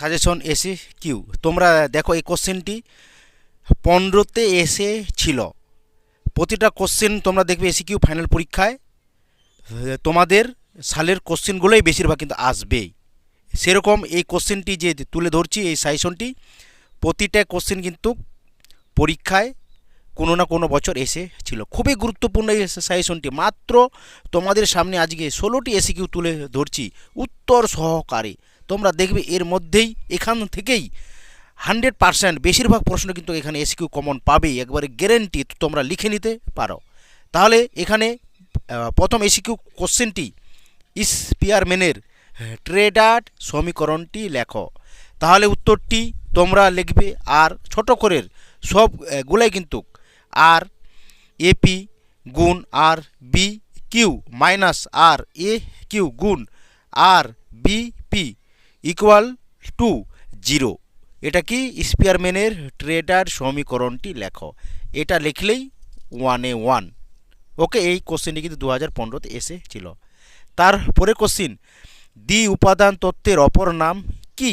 Suggestion এসে Q. তোমরা দেখো এই কোশ্চেনটি 15তে এসেছিল। প্রতিটা কোশ্চেন তোমরা দেখবে এসি কিউ ফাইনাল পরীক্ষায় তোমাদের সালের কোশ্চেনগুলোই বেশিরভাগ কিন্তু আসবেই। সেরকম এই কোশ্চেনটি যে তুলে ধরছি, এই সাজেশনটি প্রতিটা কোশ্চেন কিন্তু পরীক্ষায় কোনো না কোনো বছর এসেছিল। খুবই গুরুত্বপূর্ণ এই সাজেশনটি। মাত্র তোমাদের সামনে আজকে 16টি এসি কিউ তুলে ধরছি উত্তর সহকারে। তোমরা দেখবে এর মধ্যেই এখান থেকেই 100% বেশিরভাগ প্রশ্ন কিন্তু এখানে এসি কিউ কমন পাবেই, একবারে গ্যারেন্টি। তোমরা লিখে নিতে পারো। তাহলে এখানে প্রথম এসি কিউ কোশ্চেনটি, স্পিয়ারম্যানের ট্রেডার সমীকরণটি লেখো। তাহলে উত্তরটি তোমরা লিখবে আর ছোট করে সবগুলাই কিন্তু আর এপি গুণ আর বি কিউ মাইনাস আর এ কিউ গুণ আর বিপি ইকুয়াল টু 0। এটা কি স্পিয়ারম্যানের ট্রেডার সমীকরণটি লেখো। এটা লিখলেই 1-এ 1। ওকে, এই কোশ্চেনটি কিন্তু 2015তে এসেছিল। তারপরে কোশ্চিন, দ্বি উপাদান তত্ত্বের অপর নাম কি?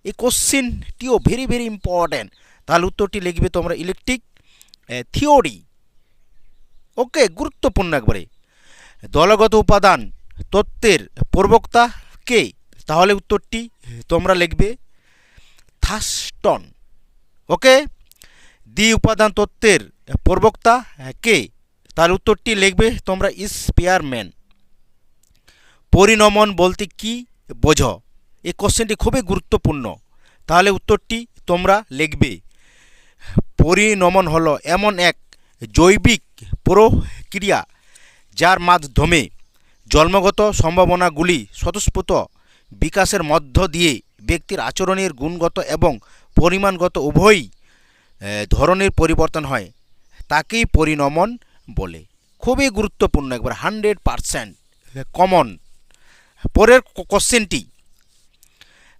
এই কোশ্চিনটিও ভেরি ভেরি ইম্পর্ট্যান্ট। তাহলে উত্তরটি লিখবে তোমরা ইলেকট্রিক থিওরি। ওকে, গুরুত্বপূর্ণ একবারে। দলগত উপাদান তত্ত্বের প্রবক্তা কে? তাহলে উত্তরটি তোমরা লিখবে থার্স্টন। ওকে, দ্বি উপাদান তত্ত্বের প্রবক্তা কে? তাহলে উত্তরটি লিখবে তোমরা স্পিয়ারম্যান। পরিণমন বলতে কি বোঝো? এই কোশ্চেনটি খুবই গুরুত্বপূর্ণ। তাহলে উত্তরটি তোমরা লিখবে পরিণমন হলো এমন এক জৈবিক প্রক্রিয়া যার মাধ্যমে জন্মগত সম্ভাবনাগুলি স্বতঃস্ফূর্ত বিকাশের মধ্য দিয়ে ব্যক্তির আচরণের গুণগত এবং পরিমাণগত উভয় ধরনের পরিবর্তন হয়, তাকেই পরিণমন বলে। খুবই গুরুত্বপূর্ণ, একবার 100% কমন। পরের কোশ্চেনটি,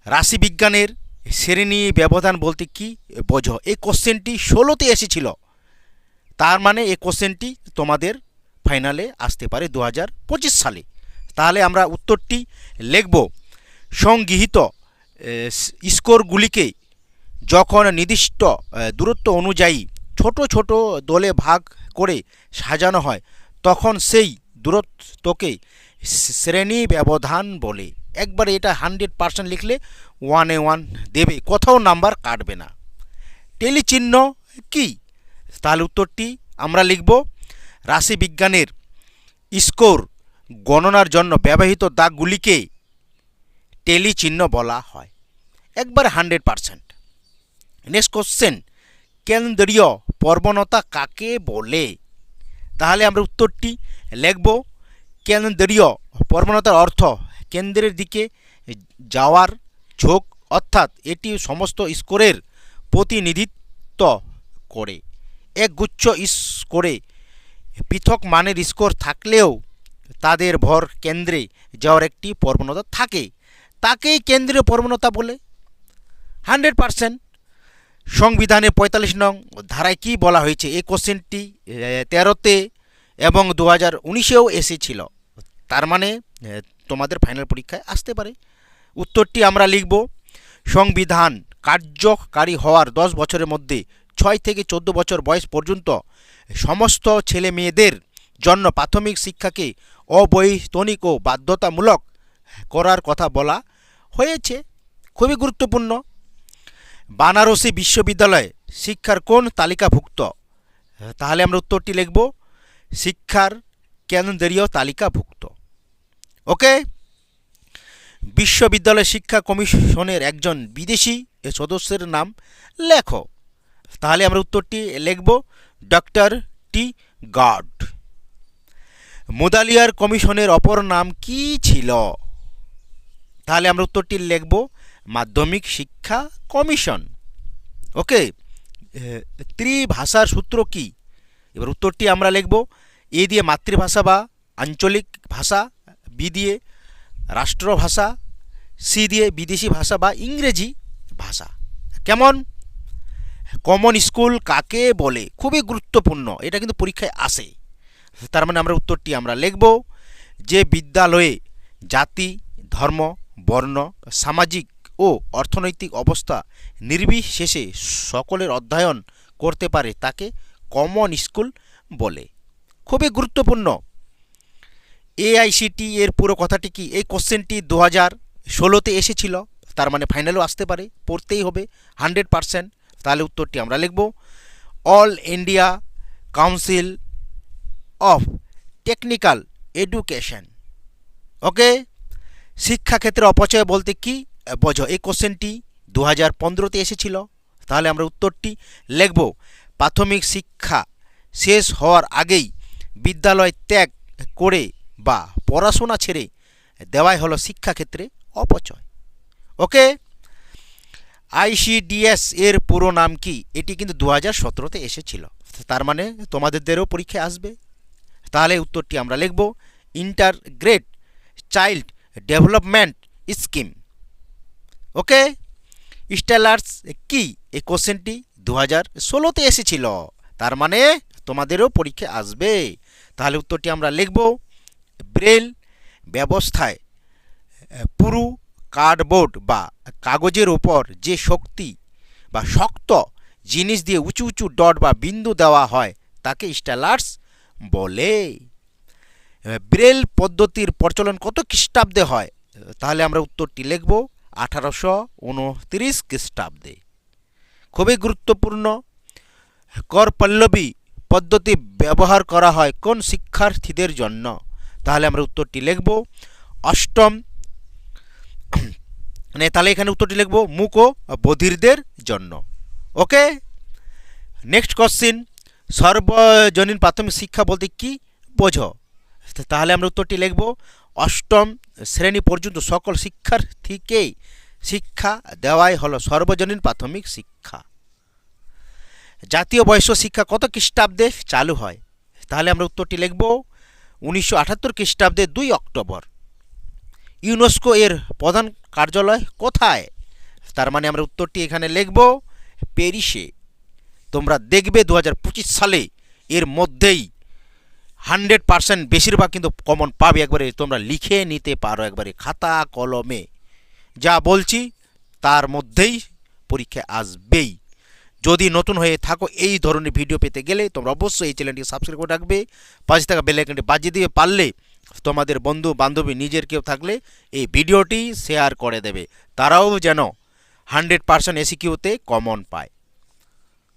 রাশিবিজ্ঞানের শ্রেণী ব্যবধান বলতে কি বোঝো? এই কোশ্চেনটি 16তে এসেছিল। তার মানে এই কোশ্চেনটি তোমাদের ফাইনালে আসতে পারে 2025 সালে। তাহলে আমরা উত্তরটি লিখব সংগৃহীত স্কোরগুলিকে যখন নির্দিষ্ট দূরত্ব অনুযায়ী ছোট ছোট দলে ভাগ করে সাজানো হয় তখন সেই দূরত্বকে শ্রেণী ব্যবধান বলে। একবারে এটা 100% লিখলে 1-এ 1 দেবে, কোথাও নাম্বার কাটবে না। টেলিচিহ্ন কি? তাহলে উত্তরটি আমরা লিখব রাশিবিজ্ঞানের স্কোর গণনার জন্য ব্যবহৃত দাগগুলিকে টেলিচিহ্ন বলা হয়। একবারে 100%। নেক্সট কোশ্চেন, কেন্দ্রীয় প্রবণতা কাকে বলে? তাহলে আমরা উত্তরটি লিখব কেন্দ্রীয় প্রবণতার অর্থ কেন্দ্রের দিকে যাওয়ার ঝোঁক, অর্থাৎ এটি সমস্ত স্কোরের প্রতিনিধিত্ব করে। একগুচ্ছ স্কোরে পৃথক মানের স্কোর থাকলেও তাদের ভর কেন্দ্রে যাওয়ার একটি প্রবণতা থাকে, তাকেই কেন্দ্রীয় প্রবণতা বলে। 100%। সংবিধানের 45 নং ধারায় কি বলা হয়েছে? এই কোশ্চেনটি 13তে এবং 2019-এও এসেছিল। তার মানে তোমাদের ফাইনাল পরীক্ষায় আসতে পারে। উত্তরটি আমরা লিখব সংবিধান কার্যকারী হওয়ার 10 বছরের মধ্যে 6 থেকে 14 বছর বয়স পর্যন্ত সমস্ত ছেলে মেয়েদের জন্য প্রাথমিক শিক্ষাকে অবৈতনিক ও বাধ্যতামূলক করার কথা বলা হয়েছে। খুবই গুরুত্বপূর্ণ। বানারসি বিশ্ববিদ্যালয় শিক্ষার কোন তালিকাভুক্ত? তাহলে আমরা উত্তরটি লিখব শিক্ষার কেন্দ্রীয় তালিকাভুক্ত। ওকে, বিশ্ববিদ্যালয় শিক্ষা কমিশনের একজন বিদেশি সদস্যের নাম লেখো। তাহলে আমরা উত্তরটি লিখব ডক্টর টি গার্ড। মুদালিয়ার কমিশনের অপর নাম কি ছিল? তাহলে আমরা উত্তরটি লিখব মাধ্যমিক শিক্ষা কমিশন। ওকে, ত্রিভাষার সূত্র কি? এবার উত্তরটি আমরা লিখব এ দিয়ে মাতৃভাষা বা আঞ্চলিক ভাষা, বি দিয়ে রাষ্ট্রভাষা, সি দিয়ে বিদেশি ভাষা বা ইংরেজি ভাষা। কেমন? কমন স্কুল কাকে বলে? খুবই গুরুত্বপূর্ণ, এটা কিন্তু পরীক্ষায় আসে। তার মানে আমরা উত্তরটি আমরা লিখব যে বিদ্যালয়ে জাতি, ধর্ম, বর্ণ, সামাজিক ও অর্থনৈতিক অবস্থা নির্বিশেষে সকলের অধ্যয়ন করতে পারে তাকে কমন স্কুল বলে। খুবই গুরুত্বপূর্ণ। এআইসিটি এর পুরো কথাটি কি? এই কোশ্চেনটি 2016-তে এসেছিল, তার মানে ফাইনালও আসতে পারে, পড়তেই হবে 100%। তাহলে উত্তরটি আমরা লিখব all India council of technical education. Okay, শিক্ষাক্ষেত্রে অপচয় বলতে কি বোঝো? এই কোশ্চেনটি 2015-তে এসেছিল। তাহলে আমরা উত্তরটি লিখব প্রাথমিক শিক্ষা শেষ হওয়ার আগেই বিদ্যালয় ত্যাগ করে বা পড়াশোনা ছেড়ে দেওয়াই হলো শিক্ষাক্ষেত্রে অপচয়। ওকে, আইসিডিএস এর পুরো নাম কি? এটি কিন্তু 2017-তে এসেছিল, তার মানে তোমাদেরও পরীক্ষায় আসবে। তাহলে উত্তরটি আমরা লিখব ইন্টারগ্রেট চাইল্ড ডেভেলপমেন্ট স্কিম। ওকে, স্টেলার্স কি? এই কোশ্চেনটি 2016-তে এসেছিল, তার মানে তোমাদেরও পরীক্ষায় আসবে। তাহলে উত্তরটি আমরা লিখব ব্রেল ব্যবস্থায় পুরু কার্ডবোর্ড বা কাগজের উপর যে শক্ত জিনিস দিয়ে উঁচু উঁচু ডট বা বিন্দু দেওয়া হয় তাকে স্টেলার্স বলে। ব্রেল পদ্ধতির প্রচলন কত খ্রিস্টাব্দে হয়? তাহলে আমরা উত্তরটি লিখব 1829 খ্রিস্টাব্দে। খুবই গুরুত্বপূর্ণ। করপল্লবী পদ্ধতি ব্যবহার করা হয় কোন শিক্ষার্থীদের জন্য? তাহলে আমরা উত্তরটি লিখব অষ্টম, তাহলে এখানে উত্তরটি লিখব মূক ও বধিরদের জন্য। ওকে, নেক্সট কোশ্চিন, সর্বজনীন প্রাথমিক শিক্ষা বলতে কি বোঝো? তাহলে আমরা উত্তরটি লিখব অষ্টম শ্রেণী পর্যন্ত সকল শিক্ষার্থীকে শিক্ষা দেওয়াই হলো সর্বজনীন প্রাথমিক শিক্ষা। জাতীয় বয়স্ক শিক্ষা কত খ্রিস্টাব্দে চালু হয়? তাহলে আমরা উত্তরটি লিখব 1978 খ্রিস্টাব্দে 2 অক্টোবর। ইউনেস্কো এর প্রধান কার্যালয় কোথায়? তার মানে আমরা উত্তরটি এখানে লিখব প্যারিসে। তোমরা দেখবে 2025 সালে এর মধ্যেই 100% বেশিরভাগ কিন্তু কমন পাবে। একবারে তোমরা লিখে নিতে পারো, একবারে খাতা কলমে যা বলছি তার মধ্যেই পরীক্ষা আসবেই। যদি নতুন হয়ে থাকো এই ধরনের ভিডিও পেতে গেলে তোমরা অবশ্যই এই চ্যানেলটিকে সাবস্ক্রাইব করে রাখবে, পাশে থাকা বেল আইকনটি বাজিয়ে দিয়ে পারলে তোমাদের বন্ধু বান্ধবী নিজের কেউ থাকলে এই ভিডিওটি শেয়ার করে দেবে, তারাও যেন 100% এসিকিউতে কমন পায়।